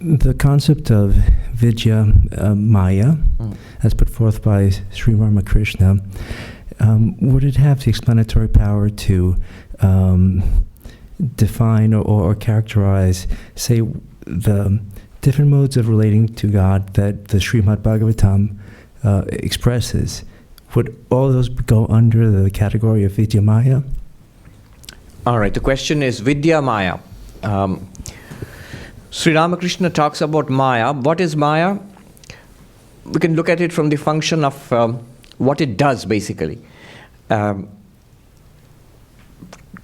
The concept of Vidya, Maya, as put forth by Sri Ramakrishna, would it have the explanatory power to define or characterize, say, the different modes of relating to God that the Srimad Bhagavatam expresses? Would all those go under the category of Vidya Maya? All right, the question is Vidya Maya. Sri Ramakrishna talks about Maya. What is Maya? We can look at it from the function of what it does, basically. In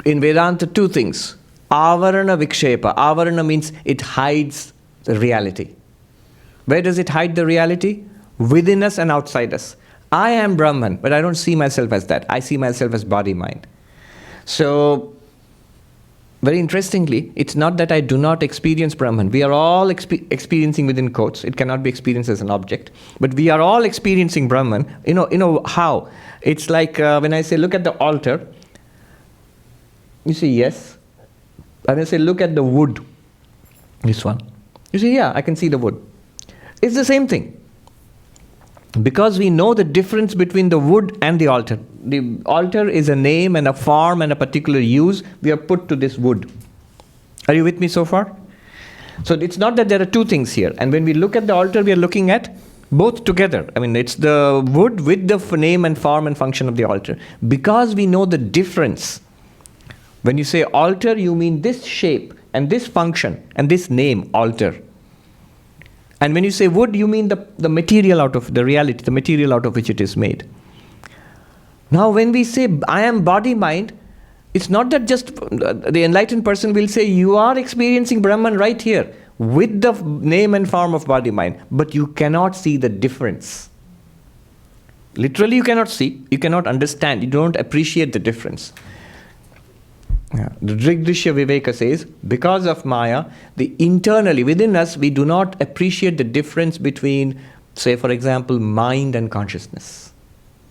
Vedanta, two things. Avarana Vikshepa. Avarana means it hides the reality. Where does it hide the reality? Within us and outside us. I am Brahman, but I don't see myself as that. I see myself as body-mind. So, very interestingly, it's not that I do not experience Brahman. We are all experiencing within quotes. It cannot be experienced as an object. But we are all experiencing Brahman. You know how? It's like when I say, look at the altar. You say, yes. And I say, look at the wood. This one. You say, yeah, I can see the wood. It's the same thing. Because we know the difference between the wood and the altar. The altar is a name and a form and a particular use we have put to this wood. Are you with me so far? So it's not that there are two things here. And when we look at the altar, we are looking at both together. I mean, it's the wood with the name and form and function of the altar. Because we know the difference. When you say altar, you mean this shape and this function and this name, altar. And when you say wood, you mean the material out of the reality, the material out of which it is made. Now, when we say, I am body-mind, it's not that just the enlightened person will say, you are experiencing Brahman right here with the name and form of body-mind, but you cannot see the difference. Literally, you cannot see, you cannot understand, you don't appreciate the difference. The Drigdrishya Viveka says, because of Maya, internally within us, we do not appreciate the difference between, say, for example, mind and consciousness.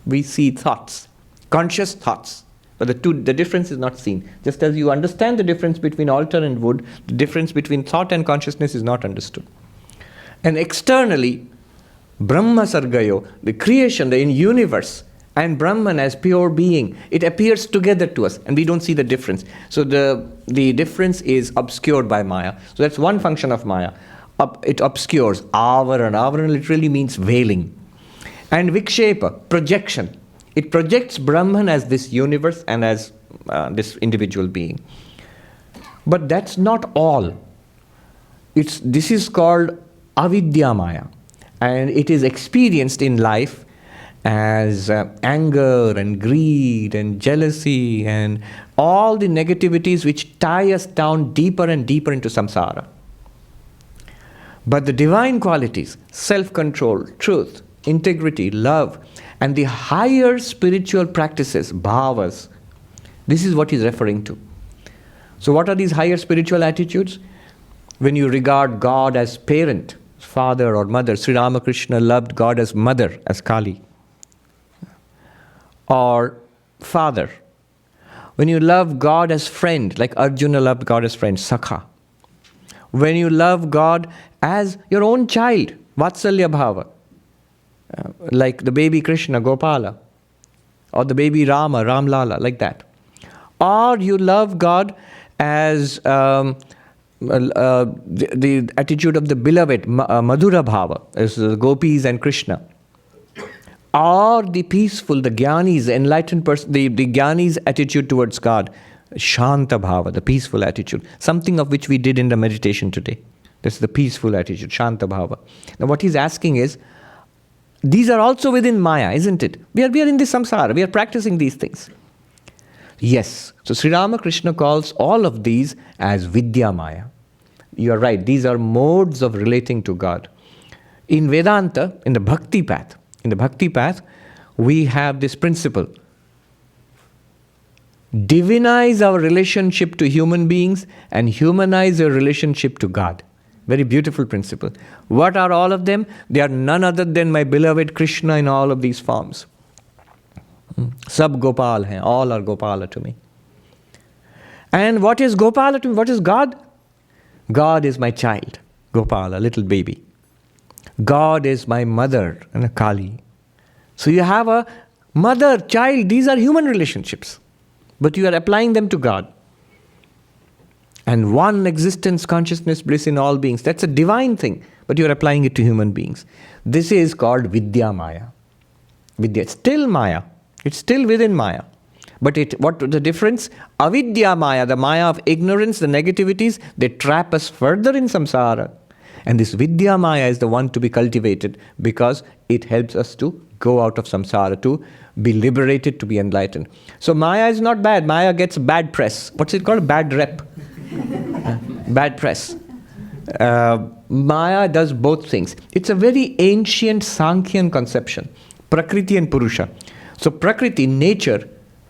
We see thoughts, conscious thoughts, but the difference is not seen. Just as you understand the difference between altar and wood, the difference between thought and consciousness is not understood. And externally, Brahma Sargayo, the creation, the universe, and Brahman as pure being, it appears together to us, and we don't see the difference. So the difference is obscured by Maya. So that's one function of Maya. It obscures. Avarana. Avarana literally means veiling. And Vikshepa, projection. It projects Brahman as this universe and as this individual being. But that's not all. This is called Avidya Maya. And it is experienced in life as anger and greed and jealousy and all the negativities which tie us down deeper and deeper into samsara. But the divine qualities, self-control, truth, integrity, love, and the higher spiritual practices, bhavas, this is what he's referring to. So what are these higher spiritual attitudes? When you regard God as parent, father or mother, Sri Ramakrishna loved God as mother, as Kali. Or father. When you love God as friend, like Arjuna loved God as friend, Sakha. When you love God as your own child, Vatsalya Bhava, like the baby Krishna, Gopala, or the baby Rama, Ramlala, like that. Or you love God as the attitude of the beloved, Madhura Bhava, as the gopis and Krishna. Or the peaceful, the jnanis, the enlightened person, the jnanis' attitude towards God, Shanta Bhava, the peaceful attitude, something of which we did in the meditation today. That's the peaceful attitude, Shanta Bhava. Now what he's asking is, these are also within Maya, isn't it? We are in this samsara, we are practicing these things. Yes, so Sri Ramakrishna calls all of these as Vidya Maya. You are right, these are modes of relating to God. In Vedanta, in the Bhakti path, we have this principle. Divinize our relationship to human beings and humanize our relationship to God. Very beautiful principle. What are all of them? They are none other than my beloved Krishna in all of these forms. Sab Gopal hai, all are Gopala to me. And what is Gopala to me? What is God? God is my child. Gopal, a little baby. God is my mother and a Kali. So you have a mother, child, these are human relationships. But you are applying them to God. And one existence, consciousness, bliss in all beings. That's a divine thing. But you are applying it to human beings. This is called Vidya Maya. Vidya, it's still Maya. It's still within Maya. But what the difference? Avidya Maya, the Maya of ignorance, the negativities, they trap us further in samsara. And this Vidya Maya is the one to be cultivated because it helps us to go out of samsara, to be liberated, to be enlightened. So Maya is not bad. Maya gets bad press. What's it called? Bad rep. Bad press. Maya does both things. It's a very ancient Sankhyan conception. Prakriti and Purusha. So Prakriti, nature,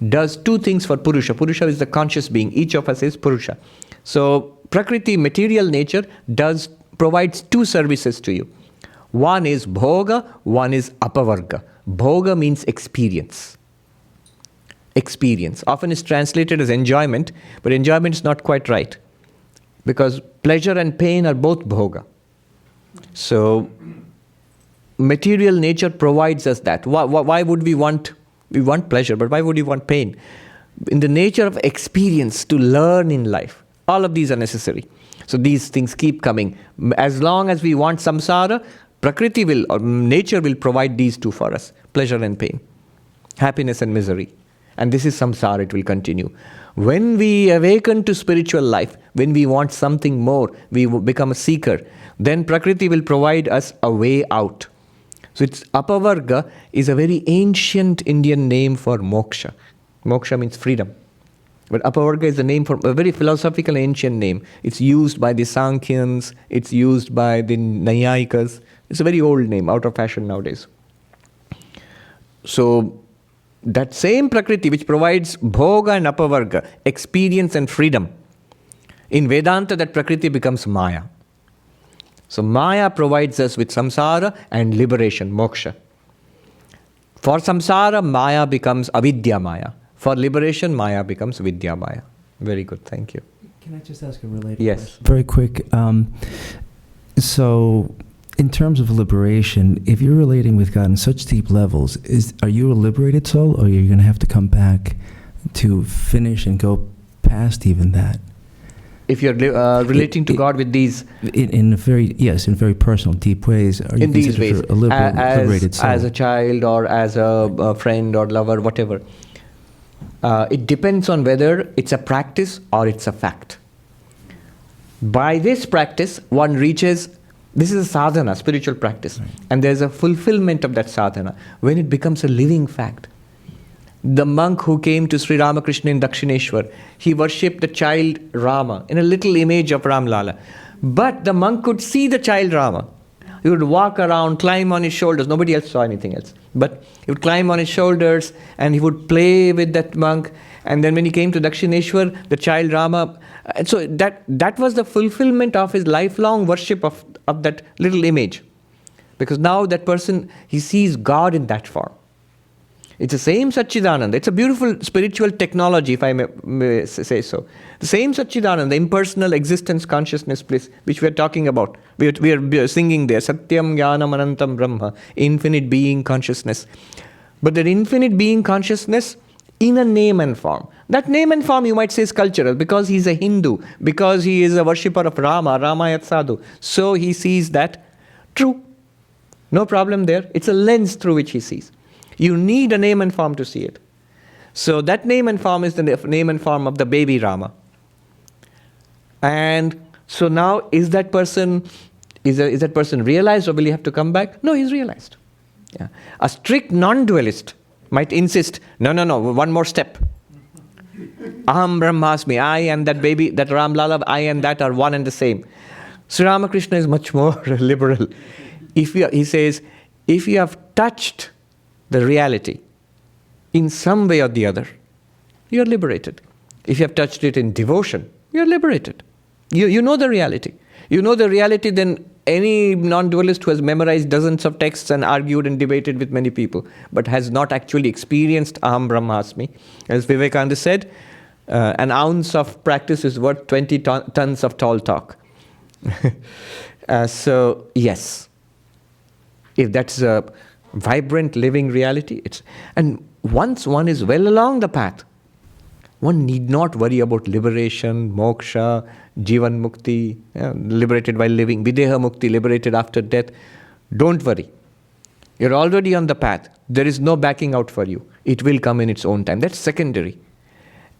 does two things for Purusha. Purusha is the conscious being. Each of us is Purusha. So Prakriti, material nature, provides two services to you. One is bhoga, one is apavarga. Bhoga means experience. Experience. Often is translated as enjoyment, but enjoyment is not quite right. Because pleasure and pain are both bhoga. So material nature provides us that. Why would we want pleasure, but why would we want pain? In the nature of experience, to learn in life, all of these are necessary. So these things keep coming. As long as we want samsara, Prakriti will, or nature will provide these two for us, pleasure and pain, happiness and misery. And this is samsara, it will continue. When we awaken to spiritual life, when we want something more, we become a seeker, then Prakriti will provide us a way out. So it's apavarga is a very ancient Indian name for moksha. Moksha means freedom. But apavarga is the name for a very philosophical ancient name. It's used by the Sankhyans, it's used by the Nayayikas. It's a very old name, out of fashion nowadays. So that same Prakriti which provides bhoga and apavarga, experience and freedom, in Vedanta that Prakriti becomes Maya. So Maya provides us with samsara and liberation, moksha. For samsara, Maya becomes avidya Maya. For liberation, Maya becomes Vidya Maya. Very good, thank you. Can I just ask a related question? Very quick. So, in terms of liberation, if you're relating with God on such deep levels, are you a liberated soul, or are you going to have to come back to finish and go past even that? If you're relating to God with these... In very personal, deep ways, are you in these ways, a liberated soul? As a child or as a friend or lover, whatever. It depends on whether it's a practice or it's a fact. By this practice, one reaches, this is a sadhana, spiritual practice, right. And there's a fulfillment of that sadhana when it becomes a living fact. The monk who came to Sri Ramakrishna in Dakshineshwar, he worshipped the child Rama in a little image of Ram Lala. But the monk could see the child Rama. He would walk around, climb on his shoulders. Nobody else saw anything else. But he would climb on his shoulders and he would play with that monk. And then when he came to Dakshineshwar, the child Rama... And so that was the fulfillment of his lifelong worship of that little image. Because now that person, he sees God in that form. It's the same Satchidananda. It's a beautiful spiritual technology, if I may say so. The same Satchidananda, the impersonal existence, consciousness, bliss, which we are talking about. We are singing there, Satyam Jnanam Anantam Brahma, infinite being consciousness. But that infinite being consciousness in a name and form. That name and form you might say is cultural, because he's a Hindu, because he is a worshipper of Rama, Ramayat Sadhu. So he sees that true. No problem there. It's a lens through which he sees. You need a name and form to see it. So that name and form is the name and form of the baby Rama. And so now, is that person realized, or will he have to come back? No, he's realized. Yeah. A strict non-dualist might insist, no, one more step. Aham Brahmasmi, I and that baby, that Ram Lala, I and that are one and the same. Sri Ramakrishna is much more liberal. He says, if you have touched the reality in some way or the other, you are liberated. If you have touched it in devotion, you are liberated. You know the reality. You know the reality, then any non-dualist who has memorized dozens of texts and argued and debated with many people, but has not actually experienced Aham Brahmasmi, as Vivekananda said, an ounce of practice is worth 20 tons of tall talk. So, yes, if that's a vibrant living reality, and once one is well along the path, one need not worry about liberation, moksha, jivan mukti, liberated while living, videha mukti, liberated after death. Don't worry. You're already on the path. There is no backing out for you. It will come in its own time. That's secondary.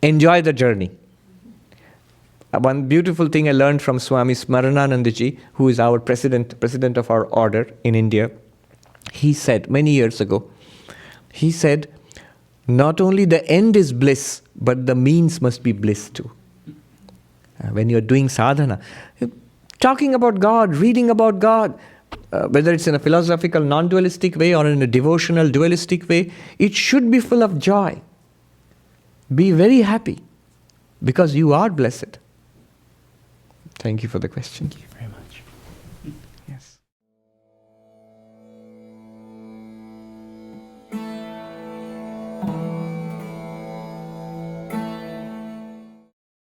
Enjoy the journey. One beautiful thing I learned from Swami Smarananandaji, who is our president of our order in India. He said many years ago, he said, not only the end is bliss, but the means must be bliss too. When you're doing sadhana, talking about God, reading about God, whether it's in a philosophical non-dualistic way or in a devotional dualistic way, it should be full of joy. Be very happy because you are blessed. Thank you for the question. Thank you very much. Yes.